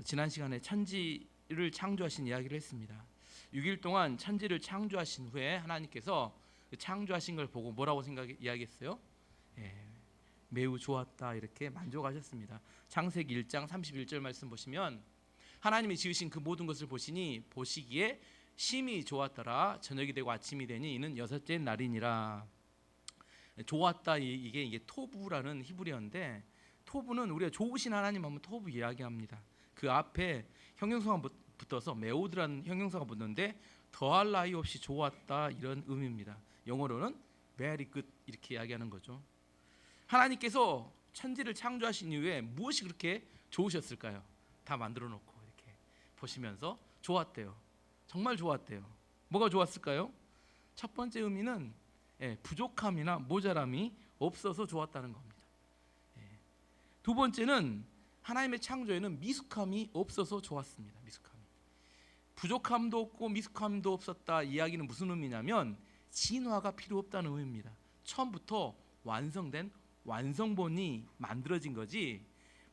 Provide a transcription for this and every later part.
지난 시간에 천지를 창조하신 이야기를 했습니다. 6일 동안 천지를 창조하신 후에 하나님께서 그 창조하신 걸 보고 뭐라고 이야기했어요? 매우 좋았다, 이렇게 만족하셨습니다. 창세기 1장 31절 말씀 보시면 하나님이 지으신 그 모든 것을 보시기에 심히 좋았더라. 저녁이 되고 아침이 되니 이는 여섯째 날이니라. 좋았다, 이게 토부라는 히브리어인데, 토부는 우리가 좋으신 하나님 하면 토부 이야기합니다. 그 앞에 형용사가 붙어서 메오드라는 형용사가 붙는데 더할 나위 없이 좋았다, 이런 의미입니다. 영어로는 very good 이렇게 이야기하는 거죠. 하나님께서 천지를 창조하신 이후에 무엇이 그렇게 좋으셨을까요? 다 만들어 놓고 이렇게 보시면서 좋았대요. 정말 좋았대요. 뭐가 좋았을까요? 첫 번째 의미는 부족함이나 모자람이 없어서 좋았다는 겁니다. 두 번째는 하나님의 창조에는 미숙함이 없어서 좋았습니다. 미숙함이. 부족함도 없고 미숙함도 없었다 이야기는 무슨 의미냐면 진화가 필요 없다는 의미입니다. 처음부터 완성된 완성본이 만들어진 거지,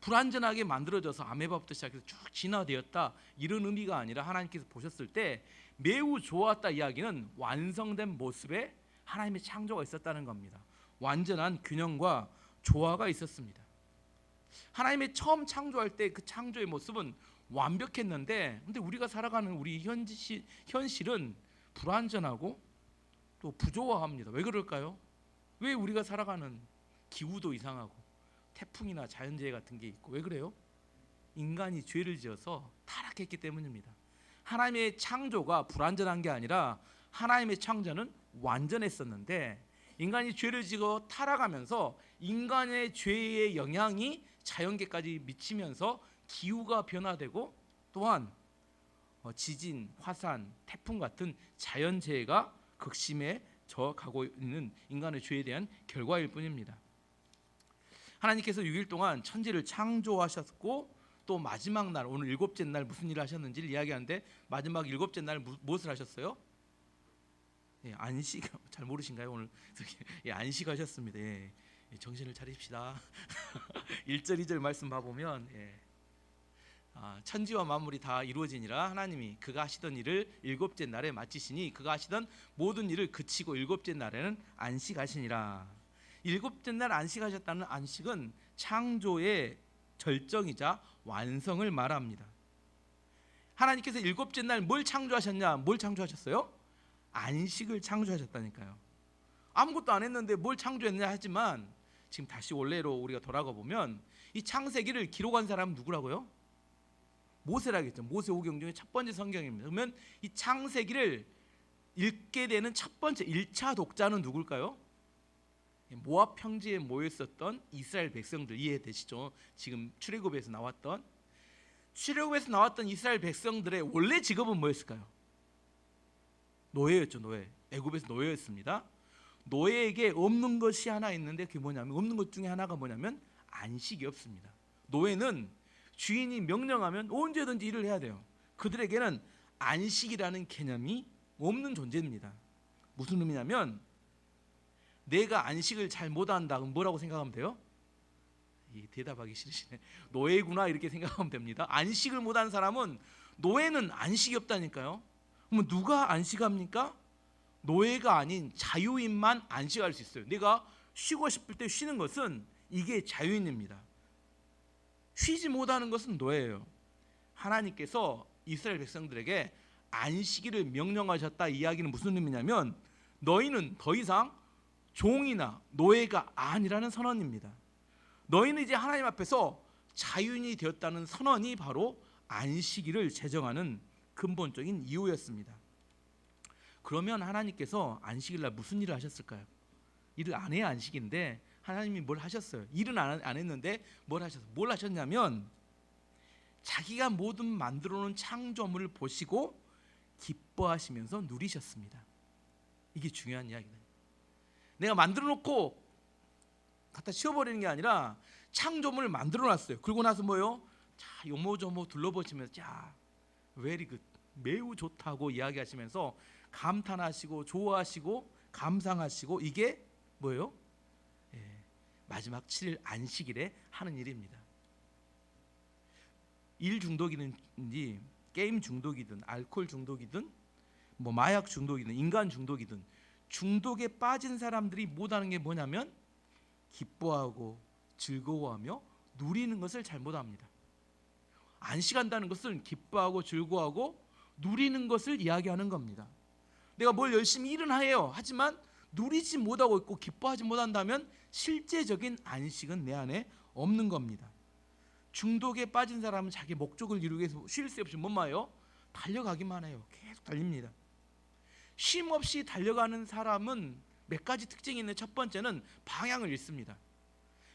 불완전하게 만들어져서 아메바부터 시작해서 쭉 진화되었다 이런 의미가 아니라, 하나님께서 보셨을 때 매우 좋았다 이야기는 완성된 모습에 하나님의 창조가 있었다는 겁니다. 완전한 균형과 조화가 있었습니다. 하나님의 처음 창조할 때 그 창조의 모습은 완벽했는데, 근데 우리가 살아가는 우리 현실은 불완전하고 또 부조화합니다. 왜 그럴까요? 왜 우리가 살아가는 기후도 이상하고 태풍이나 자연재해 같은 게 있고, 왜 그래요? 인간이 죄를 지어서 타락했기 때문입니다. 하나님의 창조가 불완전한 게 아니라 하나님의 창조는 완전했었는데, 인간이 죄를 지어 타락하면서 인간의 죄의 영향이 자연계까지 미치면서 기후가 변화되고, 또한 지진, 화산, 태풍 같은 자연재해가 극심해 가고 있는 인간의 죄에 대한 결과일 뿐입니다. 하나님께서 6일 동안 천지를 창조하셨고, 또 마지막 날, 오늘 일곱째 날 무슨 일을 하셨는지를 이야기하는데, 마지막 일곱째 날 무엇을 하셨어요? 안식. 잘 모르신가요? 오늘 안식하셨습니다. 정신을 차립시다. 1절 2절 말씀 봐보면 천지와 만물이 다 이루어지니라 하나님이 그가 하시던 일을 일곱째 날에 마치시니 그가 하시던 모든 일을 그치고 일곱째 날에는 안식하시니라. 일곱째 날 안식하셨다는 안식은 창조의 절정이자 완성을 말합니다. 하나님께서 일곱째 날 뭘 창조하셨냐? 뭘 창조하셨어요? 안식을 창조하셨다니까요. 아무것도 안 했는데 뭘 창조했냐 하지만, 지금 다시 원래로 우리가 돌아가 보면 이 창세기를 기록한 사람은 누구라고요? 모세라겠죠. 모세오경 중에 첫 번째 성경입니다. 그러면 이 창세기를 읽게 되는 첫 번째 1차 독자는 누굴까요? 모압 평지에 모여 있었던 이스라엘 백성들, 이해되시죠? 지금 출애굽에서 나왔던 이스라엘 백성들의 원래 직업은 뭐였을까요? 노예였죠. 노예. 애굽에서 노예였습니다. 노예에게 없는 것이 하나 있는데, 그게 뭐냐면, 없는 것 중에 하나가 뭐냐면 안식이 없습니다. 노예는 주인이 명령하면 언제든지 일을 해야 돼요. 그들에게는 안식이라는 개념이 없는 존재입니다. 무슨 의미냐면, 내가 안식을 잘 못한다 그럼 뭐라고 생각하면 돼요? 대답하기 싫으시네. 노예구나 이렇게 생각하면 됩니다. 안식을 못한 사람은, 노예는 안식이 없다니까요. 그러면 누가 안식합니까? 노예가 아닌 자유인만 안식할 수 있어요. 내가 쉬고 싶을 때 쉬는 것은 이게 자유인입니다. 쉬지 못하는 것은 노예예요. 하나님께서 이스라엘 백성들에게 안식일을 명령하셨다 이야기는 무슨 의미냐면, 너희는 더 이상 종이나 노예가 아니라는 선언입니다. 너희는 이제 하나님 앞에서 자유인이 되었다는 선언이 바로 안식일을 제정하는 근본적인 이유였습니다. 그러면 하나님께서 안식일 날 무슨 일을 하셨을까요? 일을 안 해야 안식인데 하나님이 뭘 하셨어요? 일은 안 했는데 뭘 하셨냐면, 자기가 모든 만들어 놓은 창조물을 보시고 기뻐하시면서 누리셨습니다. 이게 중요한 이야기다. 내가 만들어 놓고 갖다 치워버리는 게 아니라 창조물을 만들어 놨어요. 그러고 나서 뭐요? 자, 요모조모 둘러보시면서 자, very good, 매우 좋다고 이야기하시면서 감탄하시고 좋아하시고 감상하시고, 이게 뭐예요? 마지막 7일 안식일에 하는 일입니다. 일 중독이든지 게임 중독이든 알코올 중독이든 뭐 마약 중독이든 인간 중독이든 중독에 빠진 사람들이 못하는 게 뭐냐면 기뻐하고 즐거워하며 누리는 것을 잘 못합니다. 안식한다는 것은 기뻐하고 즐거워하고 누리는 것을 이야기하는 겁니다. 내가 뭘 열심히 일은 해요. 하지만 누리지 못하고 있고 기뻐하지 못한다면 실제적인 안식은 내 안에 없는 겁니다. 중독에 빠진 사람은 자기 목적을 이루기 위해서 쉴 새 없이 뭐마요? 달려가기만 해요. 계속 달립니다. 쉼 없이 달려가는 사람은 몇 가지 특징이 있는데, 첫 번째는 방향을 잃습니다.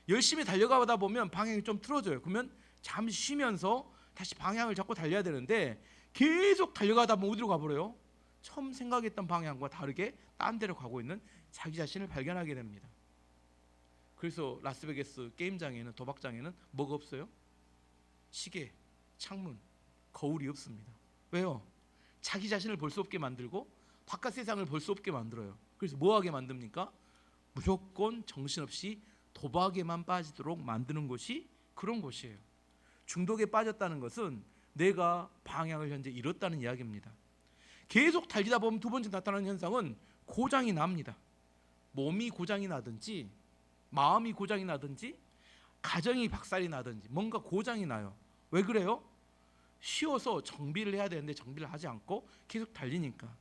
열심히 달려가다 보면 방향이 좀 틀어져요. 그러면 잠시 쉬면서 다시 방향을 잡고 달려야 되는데 계속 달려가다 보면 어디로 가버려요? 처음 생각했던 방향과 다르게 딴 데로 가고 있는 자기 자신을 발견하게 됩니다. 그래서 라스베가스 게임장에는, 도박장에는 뭐가 없어요? 시계, 창문, 거울이 없습니다. 왜요? 자기 자신을 볼 수 없게 만들고 바깥 세상을 볼 수 없게 만들어요. 그래서 뭐하게 만듭니까? 무조건 정신없이 도박에만 빠지도록 만드는 곳이 그런 곳이에요. 중독에 빠졌다는 것은 내가 방향을 현재 잃었다는 이야기입니다. 계속 달리다 보면 두 번째 나타나는 현상은 고장이 납니다. 몸이 고장이 나든지 마음이 고장이 나든지 가정이 박살이 나든지 뭔가 고장이 나요. 왜 그래요? 쉬어서 정비를 해야 되는데 정비를 하지 않고 계속 달리니까.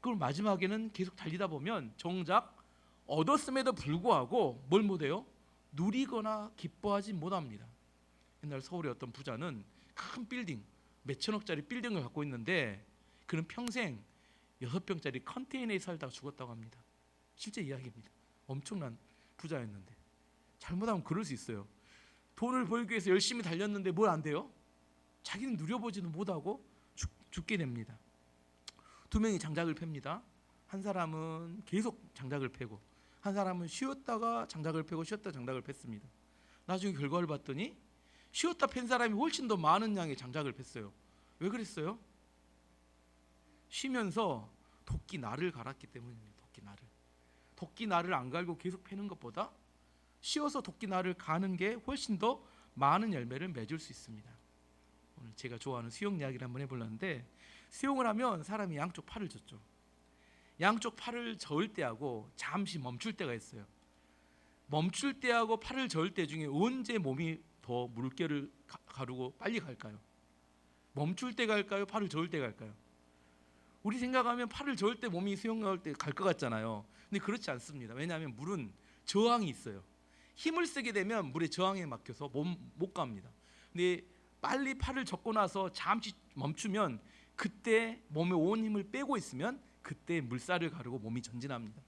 그럼 마지막에는 계속 달리다 보면 정작 얻었음에도 불구하고 뭘 못해요? 누리거나 기뻐하지 못합니다. 옛날 서울의 어떤 부자는 큰 빌딩, 몇천억짜리 빌딩을 갖고 있는데 그는 평생 6평짜리 컨테이너에 살다가 죽었다고 합니다. 실제 이야기입니다. 엄청난 부자였는데. 잘못하면 그럴 수 있어요. 돈을 벌기 위해서 열심히 달렸는데 뭘 안 돼요? 자기는 누려보지도 못하고 죽게 됩니다. 두 명이 장작을 팹니다. 한 사람은 계속 장작을 패고 한 사람은 쉬었다가 장작을 패고 쉬었다 장작을 팼습니다. 나중에 결과를 봤더니 쉬었다 팬 사람이 훨씬 더 많은 양의 장작을 팼어요. 왜 그랬어요? 쉬면서 도끼 날을 갈았기 때문입니다. 도끼 날을 안 갈고 계속 패는 것보다 쉬어서 도끼 날을 가는 게 훨씬 더 많은 열매를 맺을 수 있습니다. 오늘 제가 좋아하는 수영 이야기를 한번 해보려는데, 수영을 하면 사람이 양쪽 팔을 젓죠. 양쪽 팔을 저을 때하고 잠시 멈출 때가 있어요. 멈출 때하고 팔을 저을 때 중에 언제 몸이 더 물결을 가르고 빨리 갈까요? 멈출 때 갈까요? 팔을 저을 때 갈까요? 우리 생각하면 팔을 저을 때 몸이 수영 나올 때 갈 것 같잖아요. 근데 그렇지 않습니다. 왜냐하면 물은 저항이 있어요. 힘을 쓰게 되면 물의 저항에 막혀서 못 갑니다. 근데 빨리 팔을 젓고 나서 잠시 멈추면 그때 몸에 온 힘을 빼고 있으면 그때 물살을 가르고 몸이 전진합니다.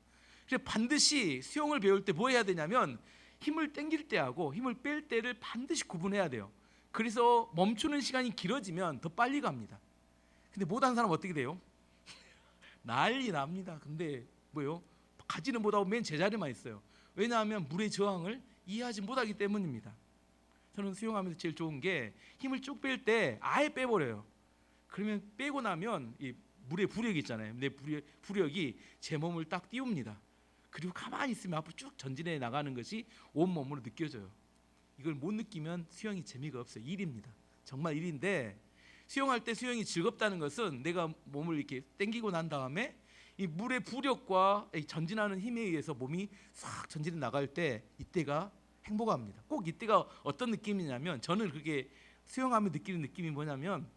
그래서 반드시 수영을 배울 때 뭐 해야 되냐면 힘을 당길 때하고 힘을 뺄 때를 반드시 구분해야 돼요. 그래서 멈추는 시간이 길어지면 더 빨리 갑니다. 근데 못하는 사람은 어떻게 돼요? 난리 납니다. 근데 뭐요? 가지는 못하고 맨 제자리만 있어요. 왜냐하면 물의 저항을 이해하지 못하기 때문입니다. 저는 수영하면서 제일 좋은 게 힘을 쭉 뺄 때 아예 빼버려요. 그러면 빼고 나면 이 물의 부력이 있잖아요. 내 부력이 제 몸을 딱 띄웁니다. 그리고 가만히 있으면 앞으로 쭉 전진해 나가는 것이 온몸으로 느껴져요. 이걸 못 느끼면 수영이 재미가 없어요. 일입니다. 정말 일인데, 수영할 때 수영이 즐겁다는 것은 내가 몸을 이렇게 당기고 난 다음에 이 물의 부력과 이 전진하는 힘에 의해서 몸이 싹 전진해 나갈 때 이때가 행복합니다. 꼭 이때가 어떤 느낌이냐면, 저는 그게 수영하면 느끼는 느낌이 뭐냐면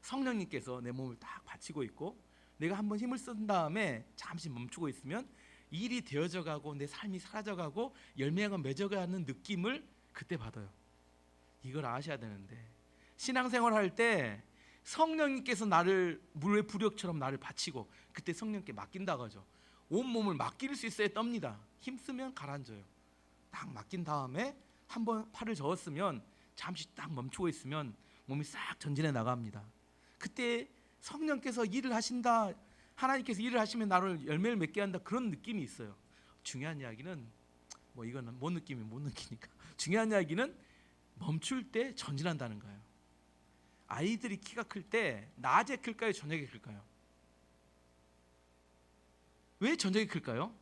성령님께서 내 몸을 딱 받치고 있고 내가 한번 힘을 쓴 다음에 잠시 멈추고 있으면 일이 되어져 가고 내 삶이 사라져 가고 열매가 맺어가는 느낌을 그때 받아요. 이걸 아셔야 되는데, 신앙생활 할 때 성령님께서 나를 물의 부력처럼 나를 바치고 그때 성령님께 맡긴다고 하죠. 온 몸을 맡길 수 있어야 떱니다. 힘쓰면 가라앉아요. 딱 맡긴 다음에 한번 팔을 저었으면 잠시 딱 멈추고 있으면 몸이 싹 전진해 나갑니다. 그때 성령께서 일을 하신다, 하나님께서 일을 하시면 나를 열매를 맺게 한다, 그런 느낌이 있어요. 중요한 이야기는 뭐 이거는 못 느끼니까 중요한 이야기는 멈출 때 전진한다는 거예요. 아이들이 키가 클 때 낮에 클까요? 저녁에 클까요? 왜 저녁에 클까요?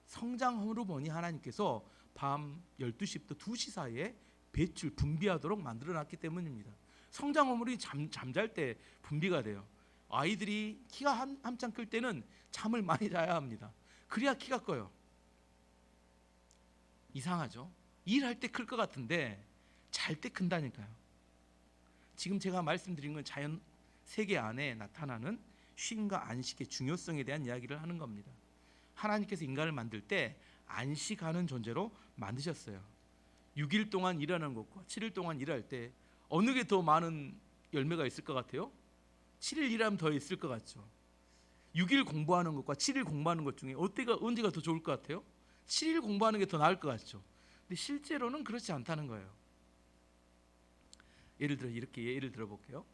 성장 호르몬이 하나님께서 밤 12시부터 2시 사이에 배출, 분비하도록 만들어놨기 때문입니다. 성장 호르몬이 잠잘 때 분비가 돼요. 아이들이 키가 한참 클 때는 잠을 많이 자야 합니다. 그래야 키가 커요. 이상하죠? 일할 때 클 것 같은데 잘 때 큰다니까요. 지금 제가 말씀드린 건 자연 세계 안에 나타나는 쉼과 안식의 중요성에 대한 이야기를 하는 겁니다. 하나님께서 인간을 만들 때 안식하는 존재로 만드셨어요. 6일 동안 일하는 것과 7일 동안 일할 때 어느 게 더 많은 열매가 있을 것 같아요? 7일 일하면 더 있을 것 같죠. 6일 공부하는 것과 7일 공부하는 것 중에 언제가 더 좋을 것 같아요? 7일 공부하는 게 더 나을 것 같죠. 근데 실제로는 그렇지 않다는 거예요. 예를 들어 이렇게 예를 들어볼게요.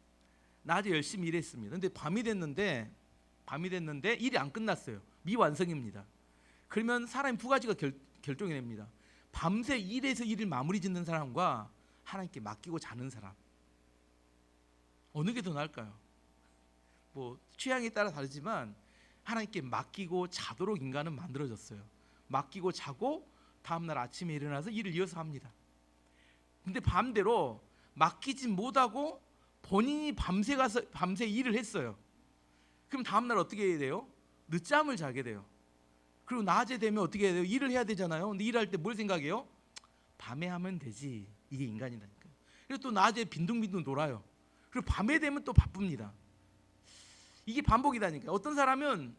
낮에 열심히 일했습니다. 근데 밤이 됐는데 일이 안 끝났어요. 미완성입니다. 그러면 사람이 두 가지가 결정이 됩니다. 밤새 일해서 일을 마무리 짓는 사람과 하나님께 맡기고 자는 사람, 어느 게 더 나을까요? 뭐 취향에 따라 다르지만 하나님께 맡기고 자도록 인간은 만들어졌어요. 맡기고 자고 다음날 아침에 일어나서 일을 이어서 합니다. 근데 반대로 맡기지 못하고 본인이 밤새 일을 했어요. 그럼 다음날 어떻게 해야 돼요? 늦잠을 자게 돼요. 그리고 낮에 되면 어떻게 해야 돼요? 일을 해야 되잖아요. 근데 일할 때 뭘 생각해요? 밤에 하면 되지. 이게 인간이라니까요. 그리고 또 낮에 빈둥빈둥 놀아요. 그리고 밤에 되면 또 바쁩니다. 이게 반복이다니까요. 어떤 사람은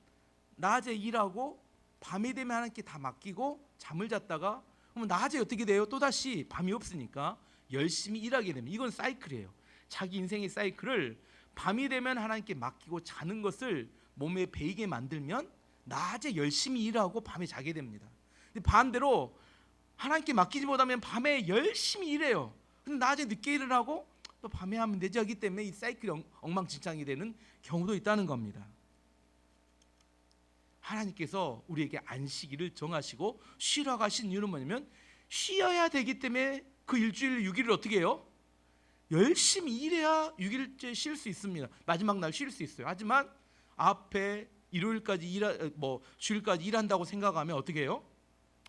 낮에 일하고 밤이 되면 하나님께 다 맡기고 잠을 잤다가 그러면 낮에 어떻게 돼요? 또다시 밤이 없으니까 열심히 일하게 됩니다. 이건 사이클이에요. 자기 인생의 사이클을 밤이 되면 하나님께 맡기고 자는 것을 몸에 배이게 만들면 낮에 열심히 일하고 밤에 자게 됩니다. 근데 반대로 하나님께 맡기지 못하면 밤에 열심히 일해요. 근데 낮에 늦게 일어나고 또 밤에 하면 되지 하기 때문에 이 사이클이 엉망진창이 되는 경우도 있다는 겁니다. 하나님께서 우리에게 안식일을 정하시고 쉬라고 하신 이유는 뭐냐면 쉬어야 되기 때문에 그 일주일 6일을 어떻게 해요? 열심히 일해야 6일째 쉴 수 있습니다. 마지막 날 쉴 수 있어요. 하지만 앞에 일요일까지 주일까지 일한다고 생각하면 어떻게 해요?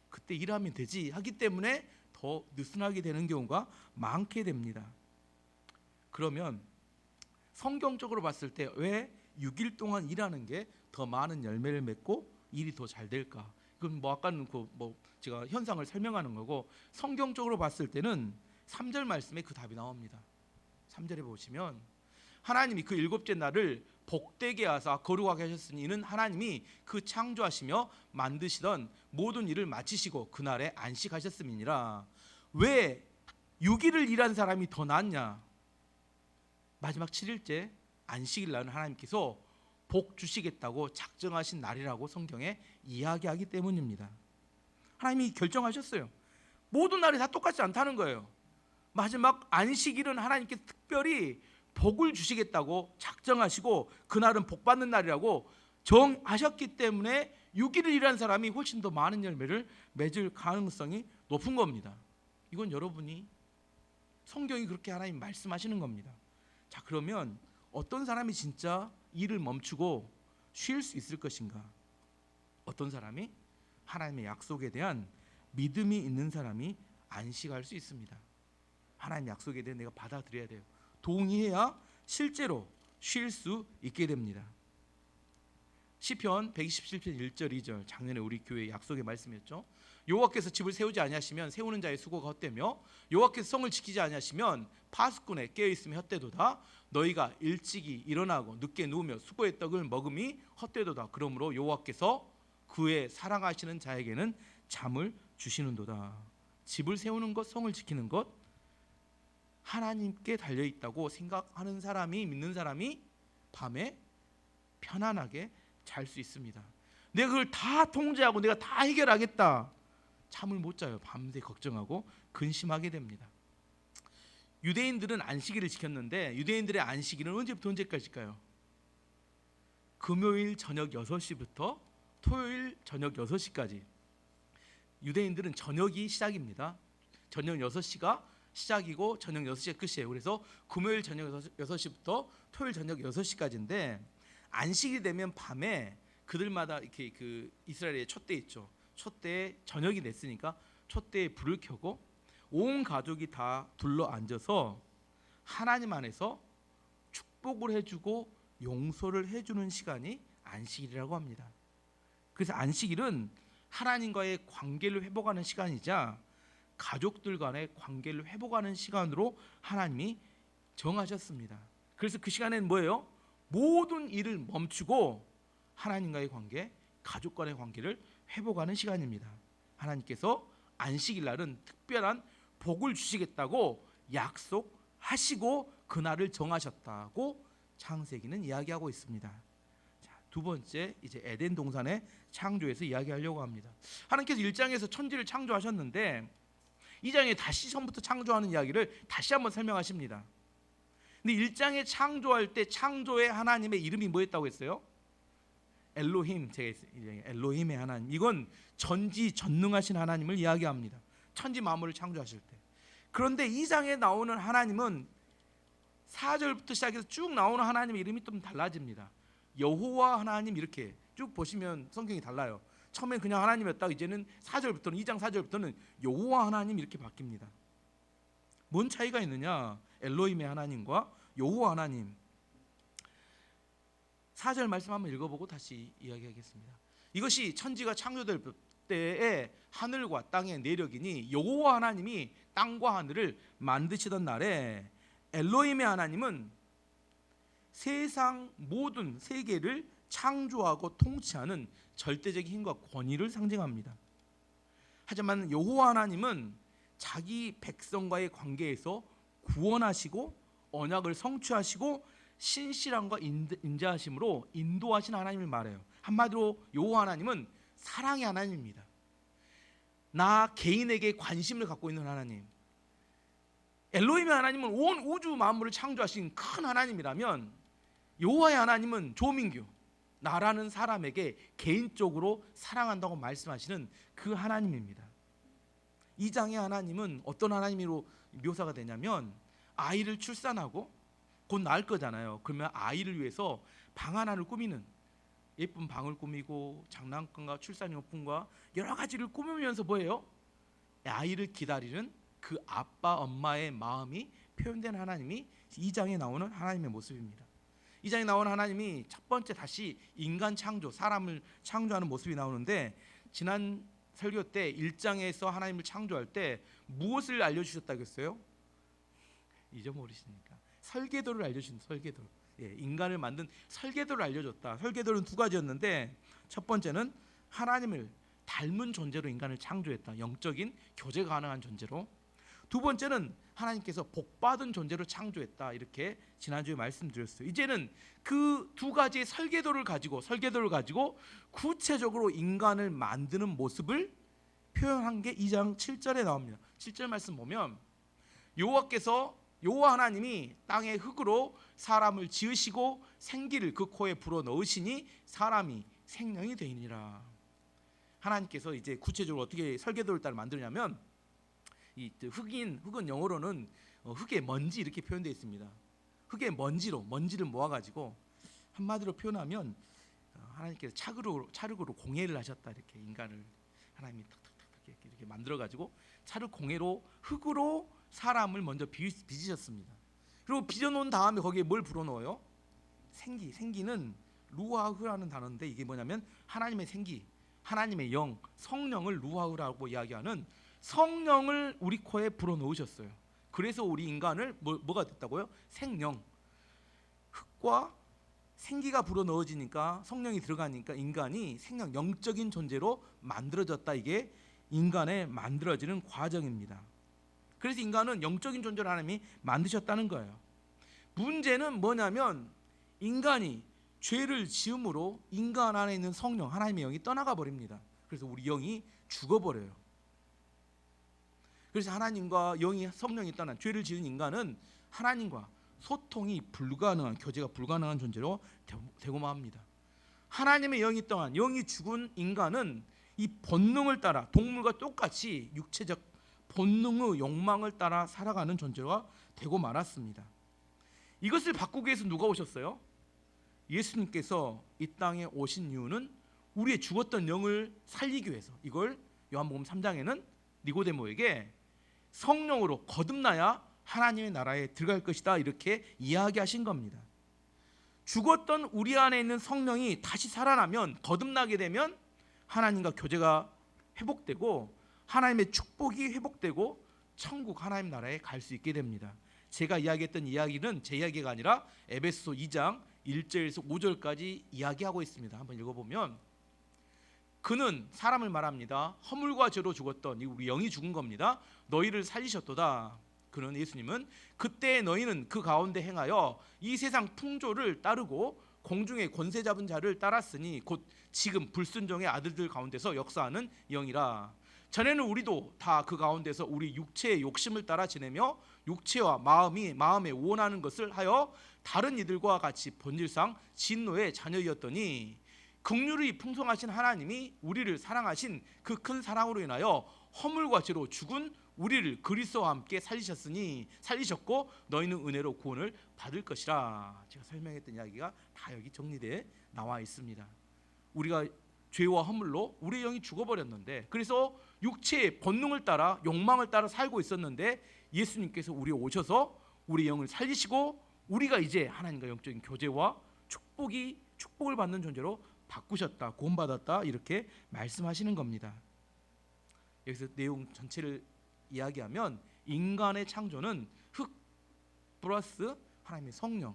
그때 일하면 되지 하기 때문에 더 느슨하게 되는 경우가 많게 됩니다. 그러면 성경적으로 봤을 때 왜 6일 동안 일하는 게 더 많은 열매를 맺고 일이 더 잘 될까? 그건 아까는 제가 현상을 설명하는 거고, 성경적으로 봤을 때는 3절 말씀에 그 답이 나옵니다. 3절에 보시면 하나님이 그 일곱째 날을 복되게 하사 거룩하게 하셨으니 이는 하나님이 그 창조하시며 만드시던 모든 일을 마치시고 그날에 안식하셨음이니라. 왜 6일을 일한 사람이 더 낫냐? 마지막 7일째 안식일 날은 하나님께서 복 주시겠다고 작정하신 날이라고 성경에 이야기하기 때문입니다. 하나님이 결정하셨어요. 모든 날이 다 똑같지 않다는 거예요. 마지막 안식일은 하나님께 특별히 복을 주시겠다고 작정하시고 그날은 복 받는 날이라고 정하셨기 때문에 6일을 일한 사람이 훨씬 더 많은 열매를 맺을 가능성이 높은 겁니다. 이건 여러분이 성경이 그렇게 하나님 말씀하시는 겁니다. 자, 그러면 어떤 사람이 진짜 일을 멈추고 쉴 수 있을 것인가? 어떤 사람이 하나님의 약속에 대한 믿음이 있는 사람이 안식할 수 있습니다. 하나님 약속에 대해 내가 받아들여야 돼요. 동의해야 실제로 쉴 수 있게 됩니다. 시편 127편 1절 2절 작년에 우리 교회 약속의 말씀이었죠. 여호와께서 집을 세우지 아니하시면 세우는 자의 수고가 헛되며 여호와께서 성을 지키지 아니하시면 파수꾼의 깨어있음이 헛되도다. 너희가 일찍이 일어나고 늦게 누우며 수고의 떡을 먹음이 헛되도다. 그러므로 여호와께서 그의 사랑하시는 자에게는 잠을 주시는도다. 집을 세우는 것, 성을 지키는 것 하나님께 달려있다고 생각하는 사람이, 믿는 사람이 밤에 편안하게 잘 수 있습니다. 내가 그걸 다 통제하고 내가 다 해결하겠다, 잠을 못 자요. 밤새 걱정하고 근심하게 됩니다. 유대인들은 안식일을 지켰는데 유대인들의 안식일은 언제부터 언제까지일까요? 금요일 저녁 6시부터 토요일 저녁 6시까지. 유대인들은 저녁이 시작입니다. 저녁 6시가 시작이고 저녁 6시가 끝이에요. 그래서 금요일 저녁 6시부터 토요일 저녁 6시까지인데 안식이 되면 밤에 그들마다 이렇게 그 이스라엘의 촛대 있죠. 촛대에 저녁이 됐으니까 촛대에 불을 켜고 온 가족이 다 둘러 앉아서 하나님 안에서 축복을 해주고 용서를 해주는 시간이 안식일이라고 합니다. 그래서 안식일은 하나님과의 관계를 회복하는 시간이자 가족들 간의 관계를 회복하는 시간으로 하나님이 정하셨습니다. 그래서 그 시간에는 뭐예요? 모든 일을 멈추고 하나님과의 관계, 가족 간의 관계를 회복하는 시간입니다. 하나님께서 안식일 날은 특별한 복을 주시겠다고 약속하시고 그날을 정하셨다고 창세기는 이야기하고 있습니다. 자, 두 번째, 이제 에덴 동산의 창조에서 이야기하려고 합니다. 하나님께서 1장에서 천지를 창조하셨는데 2장에 다시 처음부터 창조하는 이야기를 다시 한번 설명하십니다. 근데 1장에 창조할 때 창조의 하나님의 이름이 뭐였다고 했어요? 엘로힘, 제가 엘로힘의 하나님. 이건 전지전능하신 하나님을 이야기합니다. 천지 만물을 창조하실 때. 그런데 2장에 나오는 하나님은 4절부터 시작해서 쭉 나오는 하나님의 이름이 좀 달라집니다. 여호와 하나님 이렇게 쭉 보시면 성경이 달라요. 처음엔 그냥 하나님이었다가 이제는 4절부터는 2장 4절부터는 여호와 하나님 이렇게 바뀝니다. 뭔 차이가 있느냐? 엘로힘의 하나님과 여호와 하나님. 4절 말씀 한번 읽어보고 다시 이야기하겠습니다. 이것이 천지가 창조될 때에 하늘과 땅의 내력이니 여호와 하나님이 땅과 하늘을 만드시던 날에 엘로힘의 하나님은 세상 모든 세계를 창조하고 통치하는 절대적인 힘과 권위를 상징합니다. 하지만 여호와 하나님은 자기 백성과의 관계에서 구원하시고 언약을 성취하시고 신실함과 인자하심으로 인도하신 하나님을 말해요. 한마디로 여호와 하나님은 사랑의 하나님입니다. 나 개인에게 관심을 갖고 있는 하나님. 엘로힘의 하나님은 온 우주 만물을 창조하신 큰 하나님이라면 여호와의 하나님은 조민규, 나라는 사람에게 개인적으로 사랑한다고 말씀하시는 그 하나님입니다. 2장의 하나님은 어떤 하나님으로 묘사가 되냐면 아이를 출산하고 곧 낳을 거잖아요. 그러면 아이를 위해서 방 하나를 꾸미는, 예쁜 방을 꾸미고 장난감과 출산용품과 여러 가지를 꾸미면서 뭐예요? 아이를 기다리는 그 아빠 엄마의 마음이 표현된 하나님이 2장에 나오는 하나님의 모습입니다. 2장에 나오는 하나님이 첫 번째 다시 인간 창조, 사람을 창조하는 모습이 나오는데 지난 설교 때 1장에서 하나님을 창조할 때 무엇을 알려주셨다고 했어요? 잊어버리시니까 설계도를 알려주신 설계도. 예, 인간을 만든 설계도를 알려줬다. 설계도는 두 가지였는데 첫 번째는 하나님을 닮은 존재로 인간을 창조했다. 영적인 교제가 가능한 존재로. 두 번째는 하나님께서 복받은 존재로 창조했다. 이렇게 지난주에 말씀드렸어요. 이제는 그 두 가지의 설계도를 가지고 구체적으로 인간을 만드는 모습을 표현한 게 2장 7절에 나옵니다. 7절 말씀 보면 여호와 하나님이 땅의 흙으로 사람을 지으시고 생기를 그 코에 불어 넣으시니 사람이 생명이 되니라. 하나님께서 이제 구체적으로 어떻게 설계도를 따라 만드냐면 이 흙은 영어로는 흙의 먼지 이렇게 표현되어 있습니다. 흙의 먼지를 모아가지고 한마디로 표현하면 하나님께서 찰흙으로 공예를 하셨다. 이렇게 인간을 하나님이 탁탁탁 이렇게 만들어가지고 찰흙 공예로 흙으로 사람을 먼저 빚으셨습니다. 그리고 빚어놓은 다음에 거기에 뭘 불어넣어요? 생기는 루아흐라는 단어인데 이게 뭐냐면 하나님의 생기, 하나님의 영, 성령을 루아흐라고 이야기하는 성령을 우리 코에 불어넣으셨어요. 그래서 우리 인간을 뭐가 됐다고요? 생령. 흙과 생기가 불어넣어지니까 성령이 들어가니까 인간이 생명, 영적인 존재로 만들어졌다. 이게 인간의 만들어지는 과정입니다. 그래서 인간은 영적인 존재로 하나님이 만드셨다는 거예요. 문제는 뭐냐면 인간이 죄를 지음으로 인간 안에 있는 성령, 하나님의 영이 떠나가 버립니다. 그래서 우리 영이 죽어버려요. 그래서 하나님과 성령이 떠난 죄를 지은 인간은 하나님과 소통이 불가능한, 교제가 불가능한 존재로 되고만 합니다. 하나님의 영이 떠난, 영이 죽은 인간은 이 본능을 따라 동물과 똑같이 육체적 본능의 욕망을 따라 살아가는 존재가 되고 말았습니다. 이것을 바꾸기 위해서 누가 오셨어요? 예수님께서 이 땅에 오신 이유는 우리의 죽었던 영을 살리기 위해서. 이걸 요한복음 3장에는 니고데모에게 성령으로 거듭나야 하나님의 나라에 들어갈 것이다, 이렇게 이야기하신 겁니다. 죽었던 우리 안에 있는 성령이 다시 살아나면, 거듭나게 되면 하나님과 교제가 회복되고 하나님의 축복이 회복되고 천국 하나님 나라에 갈 수 있게 됩니다. 제가 이야기했던 이야기는 제 이야기가 아니라 에베소 2장 1절에서 5절까지 이야기하고 있습니다. 한번 읽어보면, 그는, 사람을 말합니다, 허물과 죄로 죽었던, 우리 영이 죽은 겁니다. 너희를 살리셨도다. 그는, 예수님은, 그때 너희는 그 가운데 행하여 이 세상 풍조를 따르고 공중의 권세 잡은 자를 따랐으니 곧 지금 불순종의 아들들 가운데서 역사하는 영이라. 전에는 우리도 다 그 가운데서 우리 육체의 욕심을 따라 지내며 육체와 마음에 원하는 것을 하여 다른 이들과 같이 본질상 진노의 자녀였더니 긍휼이 풍성하신 하나님이 우리를 사랑하신 그 큰 사랑으로 인하여 허물과 죄로 죽은 우리를 그리스도와 함께 살리셨고 너희는 은혜로 구원을 받을 것이라. 제가 설명했던 이야기가 다 여기 정리되어 나와 있습니다. 우리가 죄와 허물로 우리의 영이 죽어버렸는데, 그래서 육체의 본능을 따라 욕망을 따라 살고 있었는데 예수님께서 우리에 오셔서 우리 영을 살리시고 우리가 이제 하나님과 영적인 교제와 축복을 받는 존재로 바꾸셨다, 구원받았다, 이렇게 말씀하시는 겁니다. 여기서 내용 전체를 이야기하면 인간의 창조는 흙 플러스 하나님의 성령.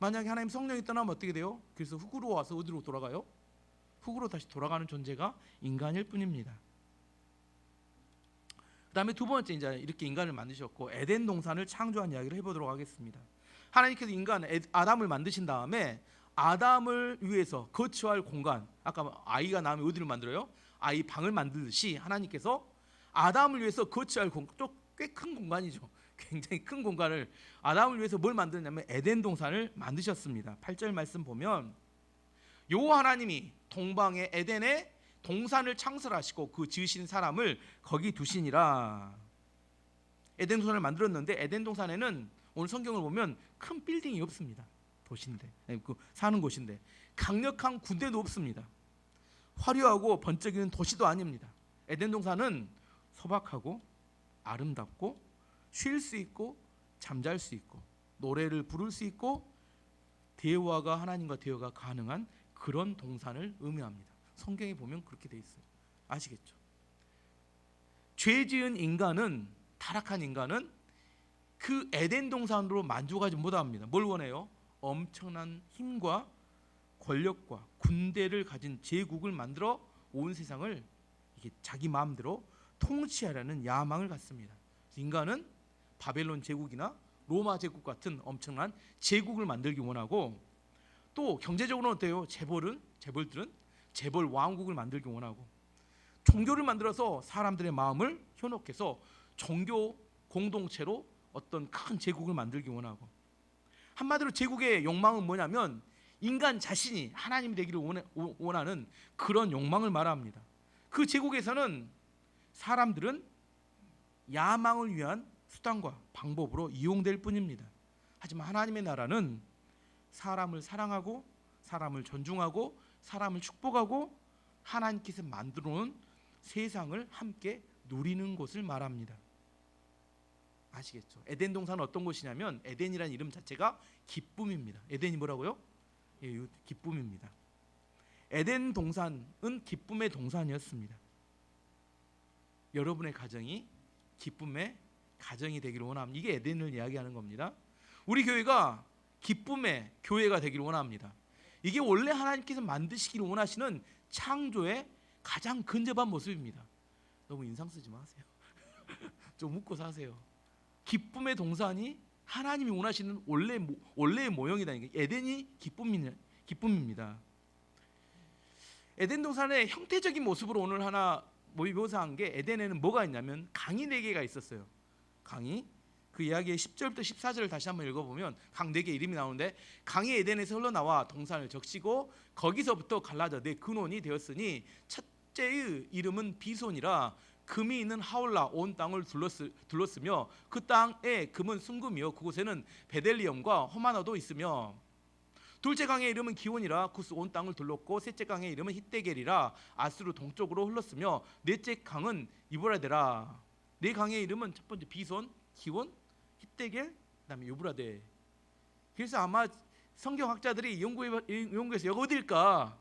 만약에 하나님 성령이 떠나면 어떻게 돼요? 그래서 흙으로 와서 어디로 돌아가요? 흙으로 다시 돌아가는 존재가 인간일 뿐입니다. 그 다음에 두 번째, 이제 이렇게 인간을 만드셨고 에덴 동산을 창조한 이야기를 해보도록 하겠습니다. 하나님께서 아담을 만드신 다음에 아담을 위해서 거처할 공간, 아까 아이가 나오면 어디를 만들어요? 아이 방을 만들듯이 하나님께서 아담을 위해서 거처할 공간, 또 꽤 큰 공간이죠. 굉장히 큰 공간을 아담을 위해서 뭘 만드냐면 에덴 동산을 만드셨습니다. 8절 말씀 보면, 여호와 하나님이 동방의 에덴에 동산을 창설하시고 그 지으신 사람을 거기 두시니라. 에덴 동산을 만들었는데 에덴 동산에는 오늘 성경을 보면 큰 빌딩이 없습니다. 도시인데, 사는 곳인데 강력한 군대도 없습니다. 화려하고 번쩍이는 도시도 아닙니다. 에덴 동산은 소박하고 아름답고 쉴 수 있고 잠잘 수 있고 노래를 부를 수 있고 하나님과 대화가 가능한 그런 동산을 의미합니다. 성경에 보면 그렇게 돼 있어요. 아시겠죠? 죄 지은 인간은, 타락한 인간은 그 에덴 동산으로 만족하지 못합니다. 뭘 원해요? 엄청난 힘과 권력과 군대를 가진 제국을 만들어 온 세상을 이게 자기 마음대로 통치하려는 야망을 갖습니다. 인간은 바벨론 제국이나 로마 제국 같은 엄청난 제국을 만들기 원하고, 또 경제적으로는 어때요? 재벌들은 재벌 왕국을 만들기 원하고, 종교를 만들어서 사람들의 마음을 현혹해서 종교 공동체로 어떤 큰 제국을 만들기 원하고, 한마디로 제국의 욕망은 뭐냐면 인간 자신이 하나님이 되기를 원하는 그런 욕망을 말합니다. 그 제국에서는 사람들은 야망을 위한 수단과 방법으로 이용될 뿐입니다. 하지만 하나님의 나라는 사람을 사랑하고 사람을 존중하고 사람을 축복하고 하나님께서 만들어 놓은 세상을 함께 누리는 곳을 말합니다. 아시겠죠? 에덴 동산은 어떤 곳이냐면 에덴이라는 이름 자체가 기쁨입니다. 에덴이 뭐라고요? 예, 기쁨입니다. 에덴 동산은 기쁨의 동산이었습니다. 여러분의 가정이 기쁨의 가정이 되기를 원합니다. 이게 에덴을 이야기하는 겁니다. 우리 교회가 기쁨의 교회가 되기를 원합니다. 이게 원래 하나님께서 만드시기를 원하시는 창조의 가장 근접한 모습입니다. 너무 인상 쓰지 마세요. 좀 웃고 사세요. 기쁨의 동산이 하나님이 원하시는 원래의 모형이다. 에덴이 기쁨입니다. 에덴 동산의 형태적인 모습으로 오늘 하나 묘사한 게, 에덴에는 뭐가 있냐면 강이 4개가 있었어요. 강이, 그 이야기의 10절부터 14절을 다시 한번 읽어보면 강 4개 이름이 나오는데, 강이 에덴에서 흘러나와 동산을 적시고 거기서부터 갈라져 네 근원이 되었으니 첫째의 이름은 비손이라. 금이 있는 하올라 온 땅을 둘렀으며 그 땅에 금은 순금이요 그곳에는 베델리엄과 호마노도 있으며, 둘째 강의 이름은 기온이라. 구스 온 땅을 둘렀고 셋째 강의 이름은 히데겔이라. 아스루 동쪽으로 흘렀으며 넷째 강은 이브라데라. 네 강의 이름은 첫 번째 비손, 기온, 히데겔, 그다음에 유브라데. 그래서 아마 성경학자들이 연구해서 여기 어딜까?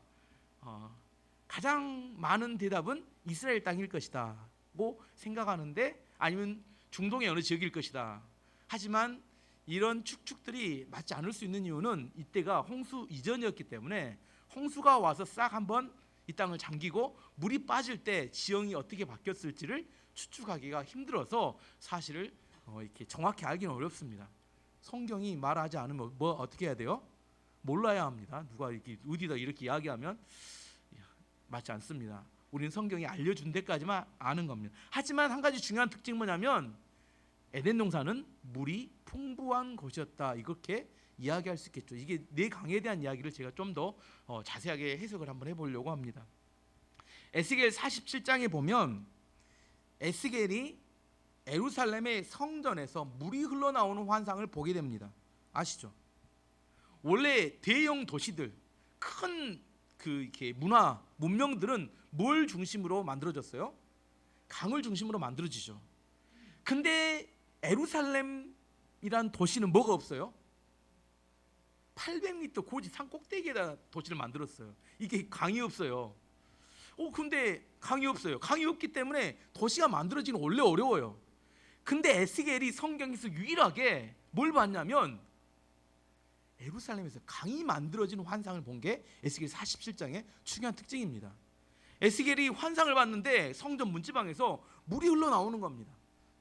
가장 많은 대답은 이스라엘 땅일 것이다고 생각하는데, 아니면 중동의 어느 지역일 것이다. 하지만 이런 추측들이 맞지 않을 수 있는 이유는 이때가 홍수 이전이었기 때문에 홍수가 와서 싹 한번 이 땅을 잠기고 물이 빠질 때 지형이 어떻게 바뀌었을지를 추측하기가 힘들어서 사실을 이렇게 정확히 알기는 어렵습니다. 성경이 말하지 않으면 뭐 어떻게 해야 돼요? 몰라야 합니다. 누가 이렇게 어디다 이렇게 이야기하면 맞지 않습니다. 우리는 성경이 알려준 데까지만 아는 겁니다. 하지만 한 가지 중요한 특징이 뭐냐면 에덴 동산은 물이 풍부한 곳이었다, 이렇게 이야기할 수 있겠죠. 이게 네 강에 대한 이야기를 제가 좀 더 자세하게 해석을 한번 해보려고 합니다. 에스겔 47장에 보면 에스겔이 예루살렘의 성전에서 물이 흘러나오는 환상을 보게 됩니다. 아시죠? 원래 대형 도시들, 큰 이렇게 문명들은 뭘 중심으로 만들어졌어요? 강을 중심으로 만들어지죠. 근데 예루살렘이란 도시는 뭐가 없어요? 800m 고지 산 꼭대기에다 도시를 만들었어요. 이게 강이 없어요. 근데 강이 없어요. 강이 없기 때문에 도시가 만들어지는 원래 어려워요. 근데 에스겔이 성경에서 유일하게 뭘 봤냐면 예루살렘에서 강이 만들어지는 환상을 본 게 에스겔 47장의 중요한 특징입니다. 에스겔이 환상을 봤는데 성전 문지방에서 물이 흘러나오는 겁니다.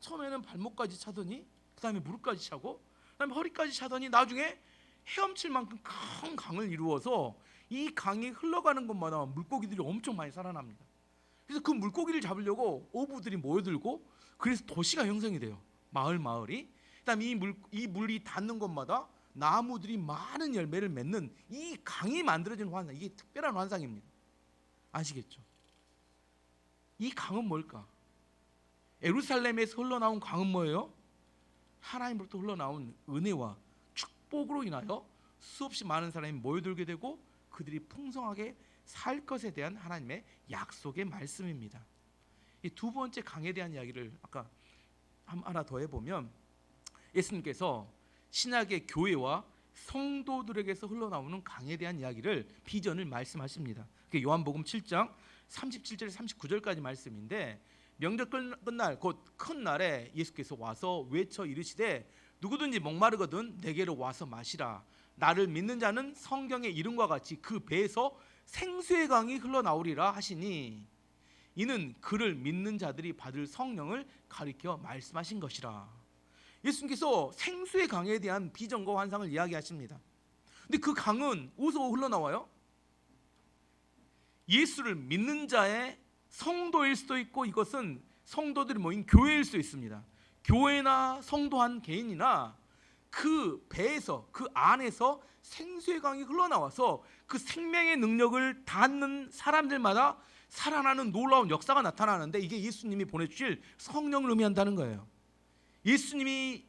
처음에는 발목까지 차더니 그 다음에 무릎까지 차고 그 다음에 허리까지 차더니 나중에 헤엄칠 만큼 큰 강을 이루어서 이 강이 흘러가는 곳마다 물고기들이 엄청 많이 살아납니다. 그래서 그 물고기를 잡으려고 어부들이 모여들고, 그래서 도시가 형성이 돼요. 마을이. 그다음에 이 물이 닿는 곳마다 나무들이 많은 열매를 맺는 이 강이 만들어지는 환상, 이게 특별한 환상입니다. 아시겠죠? 이 강은 뭘까? 예루살렘에서 흘러나온 강은 뭐예요? 하나님으로부터 흘러나온 은혜와 축복으로 인하여 수없이 많은 사람이 모여들게 되고 그들이 풍성하게 살 것에 대한 하나님의 약속의 말씀입니다. 이 두 번째 강에 대한 이야기를 아까 하나 더 해보면, 예수님께서 신약의 교회와 성도들에게서 흘러나오는 강에 대한 이야기를, 비전을 말씀하십니다. 그게 요한복음 7장 37절 39절까지 말씀인데, 명절 끝날 곧 큰 날에 예수께서 와서 외쳐 이르시되 누구든지 목마르거든 내게로 와서 마시라. 나를 믿는 자는 성경의 이름과 같이 그 배에서 생수의 강이 흘러나오리라 하시니, 이는 그를 믿는 자들이 받을 성령을 가리켜 말씀하신 것이라. 예수님께서 생수의 강에 대한 비전과 환상을 이야기하십니다. 근데 그 강은 어디서 흘러나와요? 예수를 믿는 자의 성도일 수도 있고, 이것은 성도들이 모인 교회일 수도 있습니다. 교회나 성도 한 개인이나 그 배에서, 그 안에서 생수의 강이 흘러나와서 그 생명의 능력을 닿는 사람들마다 살아나는 놀라운 역사가 나타나는데, 이게 예수님이 보내주실 성령을 의미한다는 거예요. 예수님이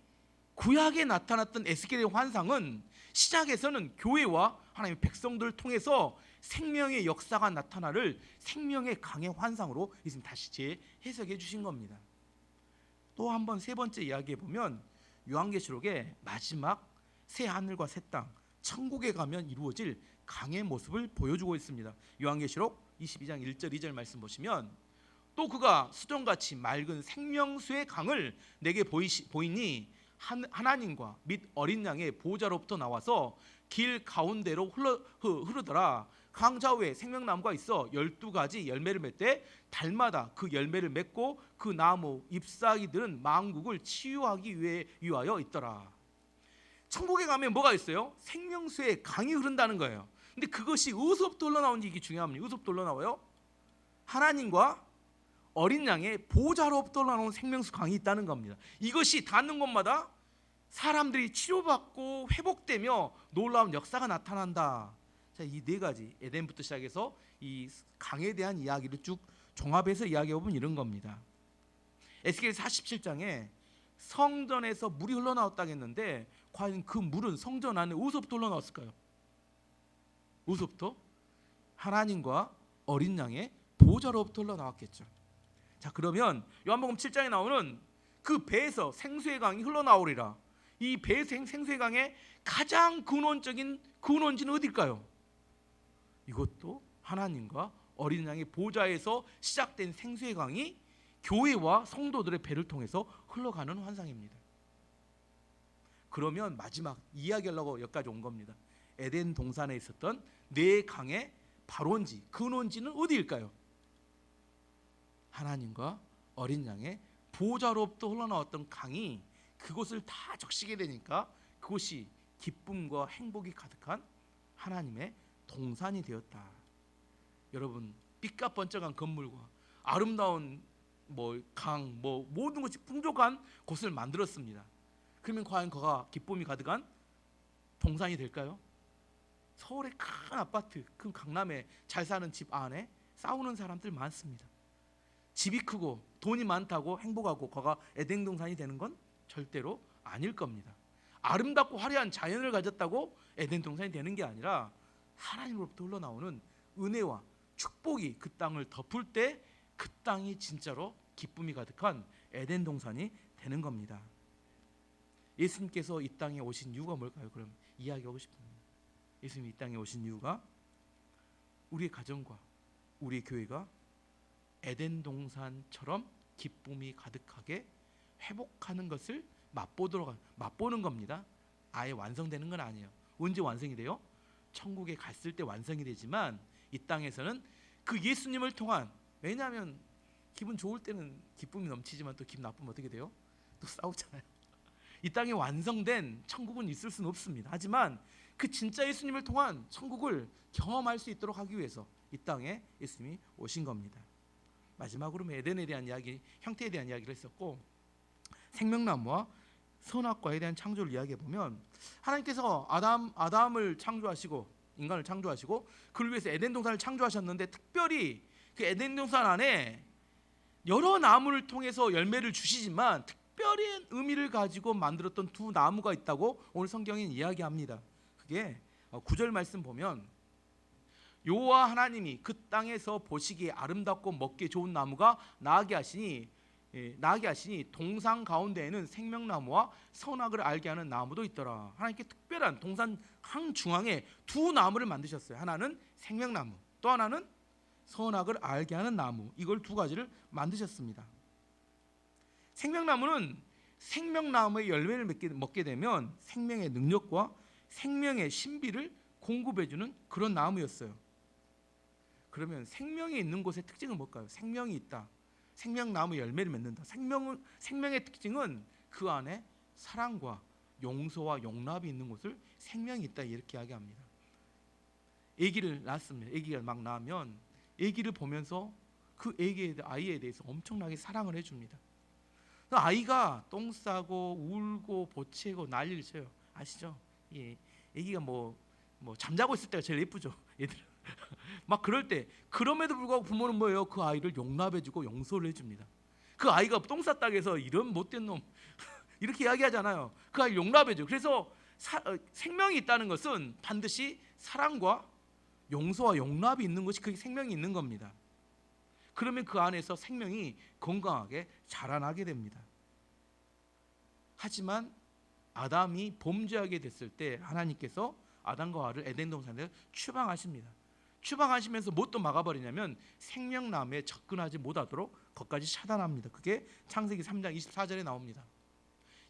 구약에 나타났던 에스겔의 환상은 시작에서는 교회와 하나님의 백성들을 통해서 생명의 역사가 나타나를 생명의 강의 환상으로 예수님 다시 재해석해 주신 겁니다. 또 한 번 세 번째 이야기해 보면 요한계시록의 마지막 새 하늘과 새 땅, 천국에 가면 이루어질 강의 모습을 보여주고 있습니다. 요한계시록 22장 1절 2절 말씀 보시면, 또 그가 수정같이 맑은 생명수의 강을 내게 보이니 하나님과 및 어린 양의 보호자로부터 나와서 길 가운데로 흐르더라. 강 좌우에 생명나무가 있어 12가지 열매를 맺되 달마다 그 열매를 맺고 그 나무 잎사귀들은 만국을 치유하기 위하여 있더라. 천국에 가면 뭐가 있어요? 생명수의 강이 흐른다는 거예요. 근데 그것이 어디서부터 흘러나오는지 이게 중요합니다. 어디서부터 흘러나와요? 하나님과 어린 양의 보호자로부터 흘러나오는 생명수 강이 있다는 겁니다. 이것이 닿는 곳마다 사람들이 치료받고 회복되며 놀라운 역사가 나타난다. 자, 이 네 가지, 에덴부터 시작해서 이 강에 대한 이야기를 쭉 종합해서 이야기해보면 이런 겁니다. 에스겔 47장에 성전에서 물이 흘러나왔다고 했는데, 과연 그 물은 성전 안에 어디서부터 흘러나왔을까요? 어디서부터? 하나님과 어린 양의 보호자로부터 흘러나왔겠죠. 자, 그러면 요한복음 7장에 나오는 그 배에서 생수의 강이 흘러나오리라. 이 배에서 생수의 강의 가장 근원적인 근원지는 어딜까요? 이것도 하나님과 어린 양의 보좌에서 시작된 생수의 강이 교회와 성도들의 배를 통해서 흘러가는 환상입니다. 그러면 마지막 이야기하려고 여기까지 온 겁니다. 에덴 동산에 있었던 네 강의 발원지, 근원지는 어디일까요? 하나님과 어린 양의 보좌로부터 흘러나왔던 강이 그곳을 다 적시게 되니까 그곳이 기쁨과 행복이 가득한 하나님의 동산이 되었다. 여러분, 삐까번쩍한 건물과 아름다운 강, 모든 것이 풍족한 곳을 만들었습니다. 그러면 과연 그가 기쁨이 가득한 동산이 될까요? 서울의 큰 아파트, 큰 강남에 잘 사는 집 안에 싸우는 사람들 많습니다. 집이 크고 돈이 많다고 행복하고 거가 에덴 동산이 되는 건 절대로 아닐 겁니다. 아름답고 화려한 자연을 가졌다고 에덴 동산이 되는 게 아니라 하나님으로부터 흘러나오는 은혜와 축복이 그 땅을 덮을 때 그 땅이 진짜로 기쁨이 가득한 에덴 동산이 되는 겁니다. 예수님께서 이 땅에 오신 이유가 뭘까요? 그럼 이야기하고 싶습니다. 예수님이 이 땅에 오신 이유가 우리의 가정과 우리의 교회가 에덴 동산처럼 기쁨이 가득하게 회복하는 것을 맛보는 겁니다. 아예 완성되는 건 아니에요. 언제 완성이 돼요? 천국에 갔을 때 완성이 되지만 이 땅에서는 그 예수님을 통한, 왜냐하면 기분 좋을 때는 기쁨이 넘치지만 또 기분 나쁘면 어떻게 돼요? 또 싸우잖아요. 이 땅에 완성된 천국은 있을 수는 없습니다. 하지만 그 진짜 예수님을 통한 천국을 경험할 수 있도록 하기 위해서 이 땅에 예수님이 오신 겁니다. 마지막으로 에덴에 대한 이야기, 형태에 대한 이야기를 했었고, 생명나무와 선악과에 대한 창조를 이야기해 보면 하나님께서 아담을 창조하시고 인간을 창조하시고 그를 위해서 에덴 동산을 창조하셨는데, 특별히 그 에덴 동산 안에 여러 나무를 통해서 열매를 주시지만 특별한 의미를 가지고 만들었던 두 나무가 있다고 오늘 성경이 이야기합니다. 그게 9절 말씀 보면 여호와 하나님이 그 땅에서 보시기에 아름답고 먹기 좋은 나무가 나게 하시니 동산 가운데에는 생명나무와 선악을 알게 하는 나무도 있더라. 하나님께 특별한 동산 한중앙에 두 나무를 만드셨어요. 하나는 생명나무, 또 하나는 선악을 알게 하는 나무. 이걸 두 가지를 만드셨습니다. 생명나무는 생명나무의 열매를 먹게 되면 생명의 능력과 생명의 신비를 공급해주는 그런 나무였어요. 그러면 생명이 있는 곳의 특징은 뭘까요? 생명이 있다, 생명나무 열매를 맺는다. 생명의 특징은 그 안에 사랑과 용서와 용납이 있는 곳을 생명이 있다, 이렇게 이야기합니다. 아기를 낳습니다. 아기가 막 낳으면 아기를 보면서 그 아이에 대해서 엄청나게 사랑을 해줍니다. 아이가 똥 싸고 울고 보채고 난리를 쳐요. 아시죠? 예, 아기가 잠자고 있을 때가 제일 예쁘죠. 얘들 막 그럴 때, 그럼에도 불구하고 부모는 뭐예요? 그 아이를 용납해주고 용서를 해줍니다. 그 아이가 똥 쌌다고 해서 이런 못된 놈 이렇게 이야기하잖아요. 그 아이 용납해줘. 그래서 생명이 있다는 것은 반드시 사랑과 용서와 용납이 있는 것이 그게 생명이 있는 겁니다. 그러면 그 안에서 생명이 건강하게 자라나게 됩니다. 하지만 아담이 범죄하게 됐을 때 하나님께서 아담과 하와를 에덴 동산에서 추방하십니다. 추방하시면서 뭣도 막아버리냐면 생명나무에 접근하지 못하도록 거기까지 차단합니다. 그게 창세기 3장 24절에 나옵니다.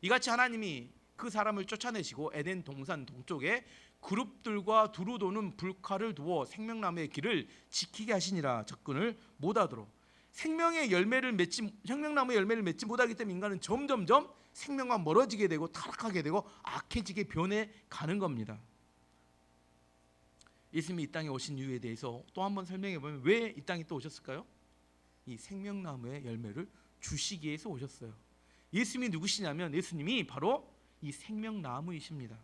이같이 하나님이 그 사람을 쫓아내시고 에덴 동산 동쪽에 그룹들과 두루 도는 불칼을 두어 생명나무의 길을 지키게 하시니라. 접근을 못하도록. 생명나무의 열매를 맺지 못하기 때문에 인간은 점점점 생명과 멀어지게 되고 타락하게 되고 악해지게 변해 가는 겁니다. 예수님이 이 땅에 오신 이유에 대해서 또 한번 설명해 보면 왜 이 땅에 또 오셨을까요? 이 생명나무의 열매를 주시기 위해서 오셨어요. 예수님이 누구시냐면 예수님이 바로 이 생명나무이십니다.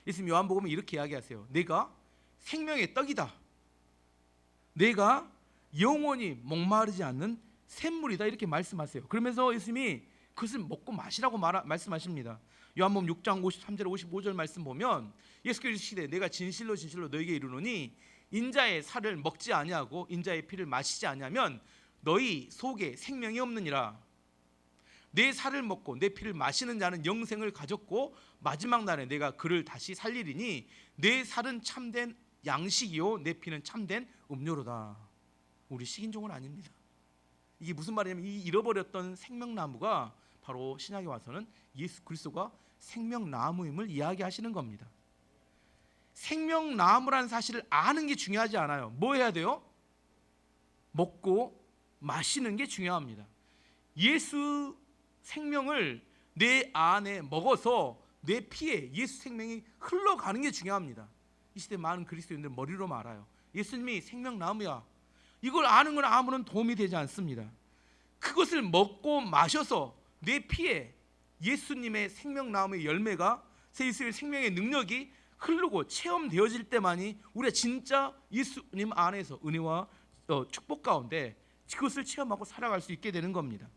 예수님 요한복음에 이렇게 이야기하세요. 내가 생명의 떡이다. 내가 영원히 목마르지 않는 샘물이다, 이렇게 말씀하세요. 그러면서 예수님이 그것을 먹고 마시라고 말씀하십니다. 요한복음 6장 53절 55절 말씀 보면 예수께서 이르시되 내가 진실로 진실로 너에게 이르노니 인자의 살을 먹지 아니하고 인자의 피를 마시지 아니하면 너희 속에 생명이 없느니라. 내 살을 먹고 내 피를 마시는 자는 영생을 가졌고 마지막 날에 내가 그를 다시 살리리니 내 살은 참된 양식이요 내 피는 참된 음료로다. 우리 식인종은 아닙니다. 이게 무슨 말이냐면 이 잃어버렸던 생명나무가 바로 신약에 와서는 예수 그리스도가 생명나무임을 이야기하시는 겁니다. 생명나무라는 사실을 아는 게 중요하지 않아요. 뭐 해야 돼요? 먹고 마시는 게 중요합니다. 예수 생명을 내 안에 먹어서 내 피에 예수 생명이 흘러가는 게 중요합니다. 이 시대 많은 그리스도인들 머리로 알아요. 예수님이 생명나무야. 이걸 아는 건 아무런 도움이 되지 않습니다. 그것을 먹고 마셔서 내 피에 예수님의 생명나무의 열매가 예수님의 생명의 능력이 흐르고 체험되어질 때만이 우리가 진짜 예수님 안에서 은혜와 축복 가운데 그것을 체험하고 살아갈 수 있게 되는 겁니다.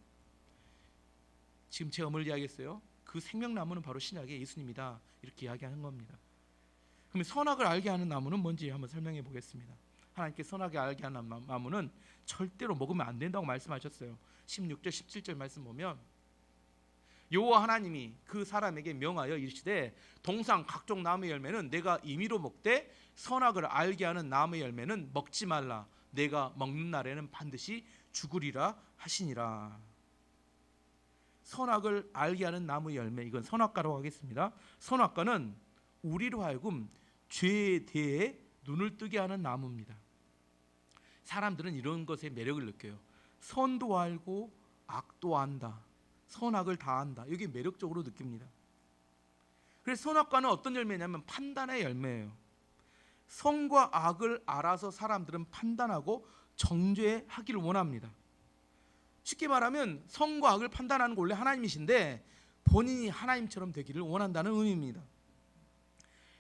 지금 제가 뭘 이야기했어요? 그 생명나무는 바로 신약의 예수님이다 이렇게 이야기하는 겁니다. 그럼 선악을 알게 하는 나무는 뭔지 한번 설명해 보겠습니다. 하나님께 선악을 알게 하는 나무는 절대로 먹으면 안 된다고 말씀하셨어요. 16절 17절 말씀 보면 여호와 하나님이 그 사람에게 명하여 이르시되 동상 각종 나무의 열매는 내가 임의로 먹되 선악을 알게 하는 나무의 열매는 먹지 말라. 내가 먹는 날에는 반드시 죽으리라 하시니라. 선악을 알게 하는 나무의 열매, 이건 선악과라고 하겠습니다. 선악과는 우리로 하여금 죄에 대해 눈을 뜨게 하는 나무입니다. 사람들은 이런 것에 매력을 느껴요. 선도 알고 악도 안다. 선악을 다 안다. 이게 매력적으로 느낍니다. 그래서 선악과는 어떤 열매냐면 판단의 열매예요. 선과 악을 알아서 사람들은 판단하고 정죄하기를 원합니다. 쉽게 말하면 선과 악을 판단하는 거 원래 하나님이신데 본인이 하나님처럼 되기를 원한다는 의미입니다.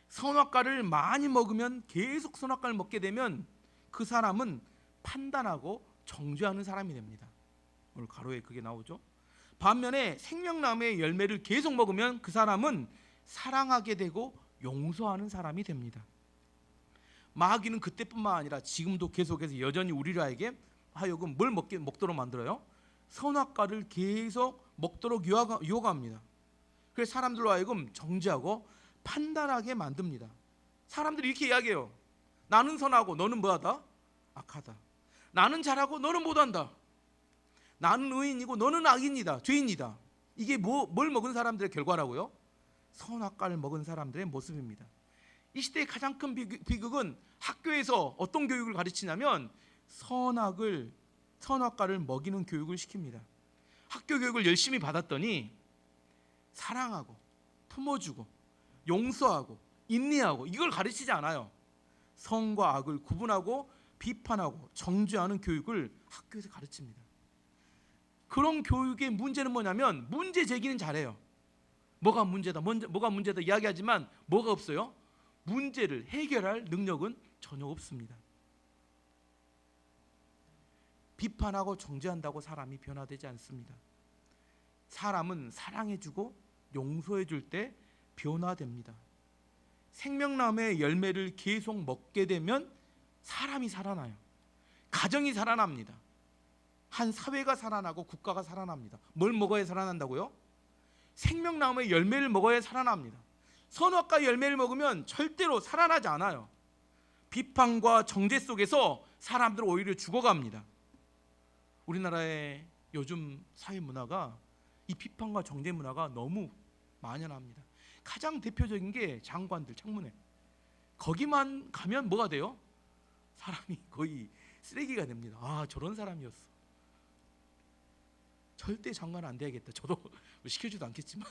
선악과를 많이 먹으면 계속 선악과를 먹게 되면 그 사람은 판단하고 정죄하는 사람이 됩니다. 오늘 가로에 그게 나오죠. 반면에 생명나무의 열매를 계속 먹으면 그 사람은 사랑하게 되고 용서하는 사람이 됩니다. 마귀는 그때뿐만 아니라 지금도 계속해서 여전히 우리에게 하여금 뭘 먹도록 만들어요? 선악과를 계속 먹도록 유혹합니다. 그래서 사람들로 하여금 정죄하고 판단하게 만듭니다. 사람들이 이렇게 이야기해요. 나는 선하고 너는 뭐하다? 악하다. 나는 잘하고 너는 못한다. 나는 의인이고 너는 악인이다. 죄인이다. 이게 뭘 먹은 사람들의 결과라고요? 선악과를 먹은 사람들의 모습입니다. 이 시대의 가장 큰 비극은 학교에서 어떤 교육을 가르치냐면 선악과를 먹이는 교육을 시킵니다. 학교 교육을 열심히 받았더니 사랑하고 품어주고 용서하고 인내하고 이걸 가르치지 않아요. 선과 악을 구분하고 비판하고 정죄하는 교육을 학교에서 가르칩니다. 그런 교육의 문제는 뭐냐면 문제 제기는 잘해요. 뭐가 문제다 이야기하지만 뭐가 없어요? 문제를 해결할 능력은 전혀 없습니다. 비판하고 정죄한다고 사람이 변화되지 않습니다. 사람은 사랑해주고 용서해줄 때 변화됩니다. 생명나무의 열매를 계속 먹게 되면 사람이 살아나요. 가정이 살아납니다. 한 사회가 살아나고 국가가 살아납니다. 뭘 먹어야 살아난다고요? 생명나무의 열매를 먹어야 살아납니다. 선악과 열매를 먹으면 절대로 살아나지 않아요. 비판과 정죄 속에서 사람들은 오히려 죽어갑니다. 우리나라의 요즘 사회 문화가 이 비판과 정죄 문화가 너무 만연합니다. 가장 대표적인 게 장관들 청문회. 거기만 가면 뭐가 돼요? 사람이 거의 쓰레기가 됩니다. 아, 저런 사람이었어. 절대 장관 안 돼야겠다. 저도 시켜주도 않겠지만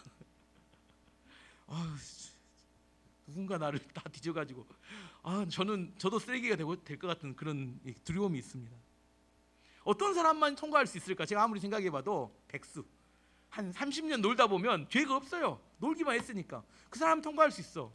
누군가 나를 다 뒤져가지고 저도 쓰레기가 될 것 같은 그런 두려움이 있습니다. 어떤 사람만 통과할 수 있을까? 제가 아무리 생각해봐도 백수 한 30년 놀다 보면 죄가 없어요. 놀기만 했으니까 그 사람 통과할 수 있어.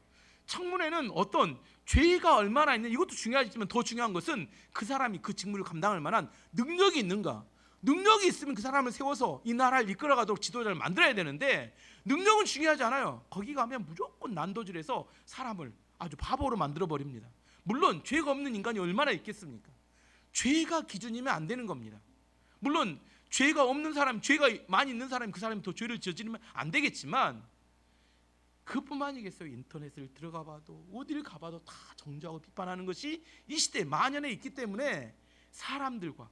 청문회는 어떤 죄가 얼마나 있는 이것도 중요하지만 더 중요한 것은 그 사람이 그 직무를 감당할 만한 능력이 있는가. 능력이 있으면 그 사람을 세워서 이 나라를 이끌어가도록 지도자를 만들어야 되는데 능력은 중요하지 않아요. 거기 가면 무조건 난도질해서 사람을 아주 바보로 만들어버립니다. 물론 죄가 없는 인간이 얼마나 있겠습니까? 죄가 기준이면 안 되는 겁니다. 물론 죄가 없는 사람, 죄가 많이 있는 사람이 그 사람이 더 죄를 저지르면 안 되겠지만, 그뿐만이겠어요. 인터넷을 들어가 봐도 어디를 가봐도 다 정죄하고 비판하는 것이 이 시대에 만연해 있기 때문에 사람들과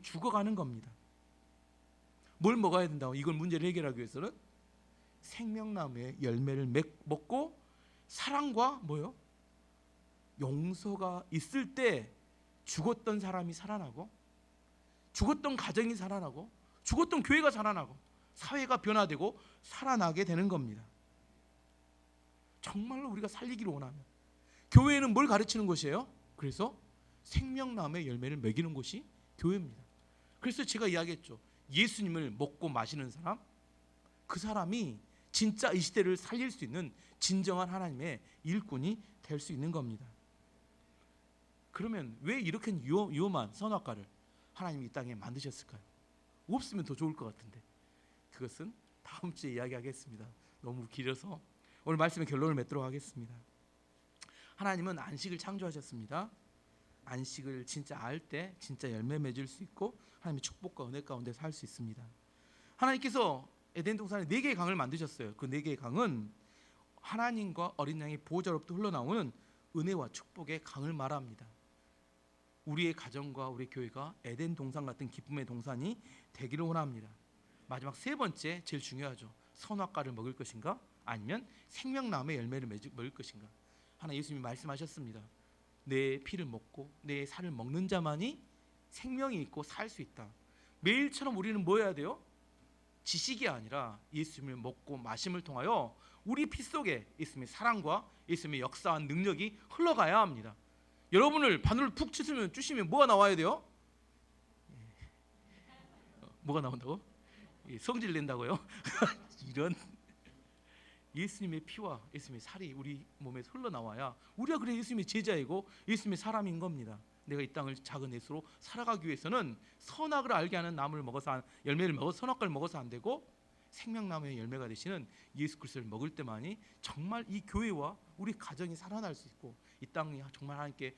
죽어가는 겁니다. 뭘 먹어야 된다고? 이걸 문제를 해결하기 위해서는 생명나무의 열매를 먹고 사랑과 뭐요? 용서가 있을 때 죽었던 사람이 살아나고, 죽었던 가정이 살아나고, 죽었던 교회가 살아나고, 사회가 변화되고 살아나게 되는 겁니다. 정말로 우리가 살리기를 원하면 교회는 뭘 가르치는 곳이에요? 그래서 생명나무의 열매를 먹이는 곳이 교회입니다. 그래서 제가 이야기했죠. 예수님을 먹고 마시는 사람, 그 사람이 진짜 이 시대를 살릴 수 있는 진정한 하나님의 일꾼이 될 수 있는 겁니다. 그러면 왜 이렇게 위험한 선악과를 하나님이 이 땅에 만드셨을까요? 없으면 더 좋을 것 같은데, 그것은 다음 주에 이야기하겠습니다. 너무 길어서 오늘 말씀의 결론을 맺도록 하겠습니다. 하나님은 안식을 창조하셨습니다. 안식을 진짜 알 때 진짜 열매 맺을 수 있고 하나님의 축복과 은혜 가운데 살 수 있습니다. 하나님께서 에덴 동산에 4개의 강을 만드셨어요. 그 4개의 강은 하나님과 어린 양의 보호자로부터 흘러나오는 은혜와 축복의 강을 말합니다. 우리의 가정과 우리 교회가 에덴 동산 같은 기쁨의 동산이 되기를 원합니다. 마지막 3번째, 제일 중요하죠. 선악과를 먹을 것인가? 아니면 생명나무의 열매를 먹을 것인가? 하나 예수님이 말씀하셨습니다. 내 피를 먹고 내 살을 먹는 자만이 생명이 있고 살 수 있다. 매일처럼 우리는 뭐 해야 돼요? 지식이 아니라 예수님을 먹고 마심을 통하여 우리 피 속에 예수님의 사랑과 예수님의 역사한 능력이 흘러가야 합니다. 여러분을 바늘을 푹 주시면 뭐가 나와야 돼요? 뭐가 나온다고? 성질 낸다고요? 이런. 예수님의 피와 예수님의 살이 우리 몸에서 흘러나와야 우리가 그래 예수님의 제자이고 예수님의 사람인 겁니다. 내가 이 땅을 작은 예수로 살아가기 위해서는 선악을 알게 하는 나무를 먹어서, 열매를 먹어서 선악과를 먹어서 안 되고, 생명나무의 열매가 되시는 예수 그리스도를 먹을 때만이 정말 이 교회와 우리 가정이 살아날 수 있고 이 땅이 정말 하나님께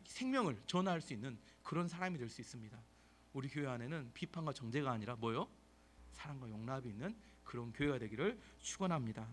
생명을 전할 수 있는 그런 사람이 될 수 있습니다. 우리 교회 안에는 비판과 정죄가 아니라 뭐요? 사랑과 용납이 있는 그런 교회가 되기를 축원합니다.